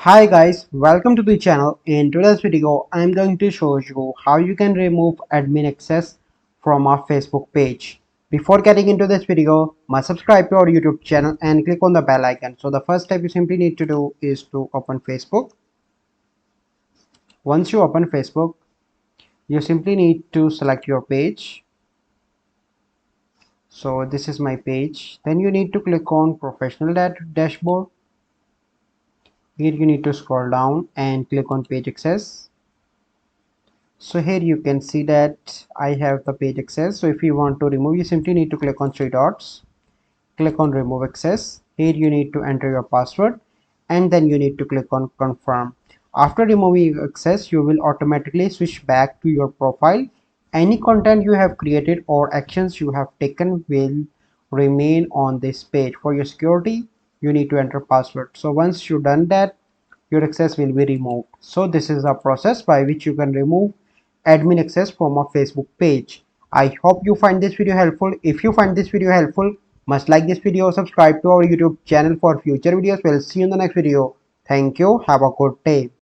Hi guys, welcome to the channel. In today's video, I'm going to show you how you can remove admin access from our Facebook page. Before getting into this video, must subscribe to our YouTube channel and click on the bell icon. So the first step you simply need to do is to open Facebook. Once you open Facebook, you simply need to select your page. So this is my page. Then you need to click on Professional Dashboard. Here you need to scroll down and click on Page Access. So here you can see that I have the page access. So if you want to remove, you simply need to click on three dots, click on remove access. Here you need to enter your password and then you need to click on confirm. After removing access, you will automatically switch back to your profile. Any content you have created or actions you have taken will remain on this page. For your security, you need to enter password. So once you've done that, your access will be removed. So this is the process by which you can remove admin access from a Facebook page. I hope you find this video helpful. If you find this video helpful, must like this video, subscribe to our YouTube channel for future videos. We'll see you in the next video. Thank you. Have a good day.